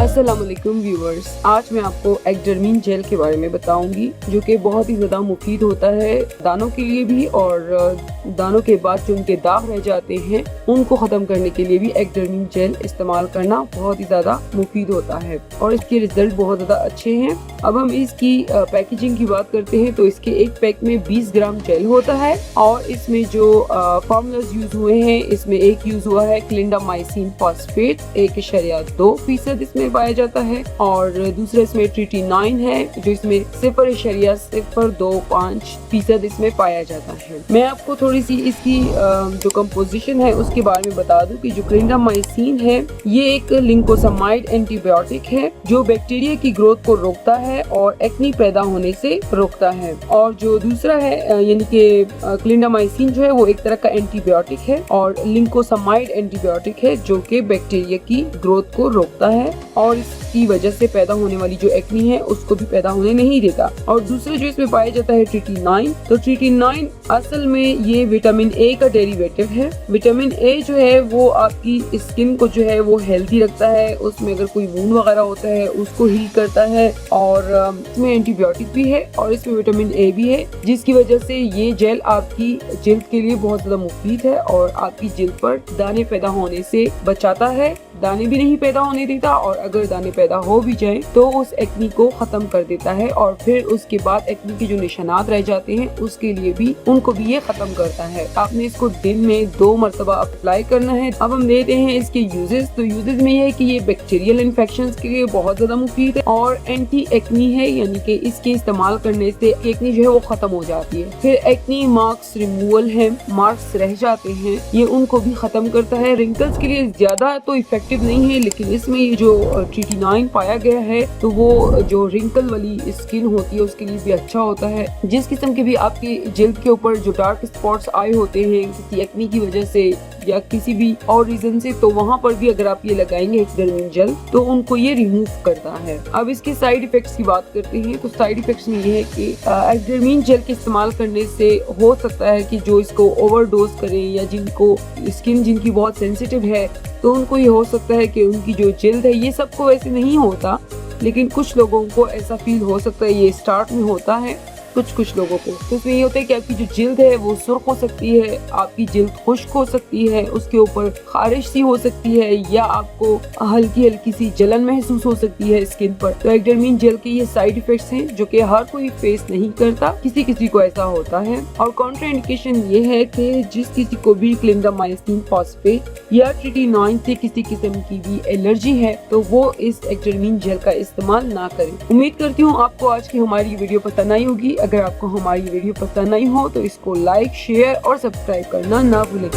अस्सलाम वालेकुम व्यूअर्स, आज मैं आपको एक्डर्मीन जेल के बारे में बताऊंगी जो कि बहुत ही ज़्यादा मुफीद होता है दानों के लिए भी, और दानों के बाद जो उनके दाग रह जाते हैं उनको ख़त्म करने के लिए भी एक्डर्मीन जेल इस्तेमाल करना बहुत ही ज़्यादा मुफीद होता है और इसके रिजल्ट बहुत ज़्यादा अच्छे हैं। अब हम इसकी पैकेजिंग की बात करते हैं तो इसके एक पैक में 20 ग्राम जेल होता है और इसमें जो फॉर्मूलाज यूज हुए हैं, इसमें एक यूज हुआ है क्लिंडामाइसिन फॉस्फेट 1.2% इसमें पाया जाता है, और दूसरा इसमें ट्रीटी9 है जो इसमें 0.025% इसमें पाया जाता है। मैं आपको थोड़ी सी इसकी जो कंपोजिशन है उसके बारे में बता दूं कि जो क्लिंडामाइसिन है ये एक लिंकोसामाइड एंटीबायोटिक है जो बैक्टीरिया की ग्रोथ को रोकता है और एक्नी पैदा होने से रोकता है, और जो दूसरा है यानी कि क्लिंडामाइसिन जो है वो एक तरह का एंटीबायोटिक है और लिंकोसामाइड एंटीबायोटिक है जो कि बैक्टीरिया की ग्रोथ को रोकता है और इसकी वजह से पैदा होने वाली जो एक्नी है उसको भी पैदा होने नहीं देता। और दूसरा जो इसमें पाया जाता है ट्रीटी9, तो ट्रीटी9 असल में ये विटामिन ए का डेरिवेटिव है। विटामिन ए जो है वो आपकी स्किन को जो है वो हेल्दी रखता है, उसमें अगर कोई वूंड वगैरह होता है उसको हील करता है, और इसमें एंटीबायोटिक भी है और इसमें विटामिन ए भी है, जिसकी वजह से ये जेल आपकी जिल्द के लिए बहुत ज्यादा मुफीद है और आपकी जिल्द पर दाने पैदा होने से बचाता है, दाने भी नहीं पैदा होने देता, और अगर दाने पैदा हो भी जाए तो उस एक्नी को खत्म कर देता है, और फिर उसके बाद एक्नी के जो निशानात रह जाते हैं उसके लिए भी उनको भी ये खत्म करता है। आपने इसको दिन में 2 मरतबा अप्लाई करना है। अब हम देते हैं इसके यूजेस, तो यूजेस में ये है कि ये बैक्टीरियल इन्फेक्शंस के लिए बहुत ज्यादा मुफीद है और एंटी एक्नी है, यानी कि इसके इस्तेमाल करने से एक्नी जो है वो खत्म हो जाती है। फिर एक्नी मार्क्स रिमूवल है, मार्क्स रह जाते हैं ये उनको भी खत्म करता है। रिंकल्स के लिए ज्यादा तो इफेक्टिव नहीं है, लेकिन इसमें ये जो ट्रीटी9 पाया गया है तो वो जो रिंकल वाली स्किन होती है उसके लिए भी अच्छा होता है। जिस किस्म के भी आपकी जिल्द के ऊपर जो डार्क स्पॉट्स आए होते हैं किसी एक्नी की वजह से या किसी भी और रीजन से, तो वहाँ पर भी अगर आप ये लगाएंगे एक्डर्मीन जेल तो उनको ये रिमूव करता है। अब इसके साइड इफेक्ट्स की बात करते हैं तो साइड इफेक्ट्स में ये है कि एक्डर्मीन जेल के इस्तेमाल करने से हो सकता है कि जो इसको ओवरडोज करें या जिनको स्किन जिनकी बहुत सेंसिटिव है तो उनको ये हो सकता है कि उनकी जो जिल्द है, ये सबको वैसे नहीं होता लेकिन कुछ लोगों को ऐसा फील हो सकता है, ये स्टार्ट में होता है कुछ लोगों को। तो इसमें ये होता है कि आपकी जो जिल्द है वो सुर्ख हो सकती है, आपकी जिल्द खुश्क हो सकती है, उसके ऊपर खारिश सी हो सकती है, या आपको हल्की हल्की सी जलन महसूस हो सकती है स्किन पर। तो एक्डर्मीन जेल के ये साइड इफेक्ट्स हैं जो कि हर कोई फेस नहीं करता, किसी किसी को ऐसा होता है। और कॉन्ट्राइंडिकेशन ये है कि जिस किसी को भी क्लिंडामाइसिन फॉस्फेट या ट्रीटी9 से किसी किस्म की भी एलर्जी है तो वो इस एक्डर्मीन जेल का इस्तेमाल ना करें। उम्मीद करती हूँ आपको आज की हमारी वीडियो पसंद आई होगी। अगर आपको हमारी वीडियो पसंद आई हो तो इसको लाइक, शेयर और सब्सक्राइब करना ना भूलें।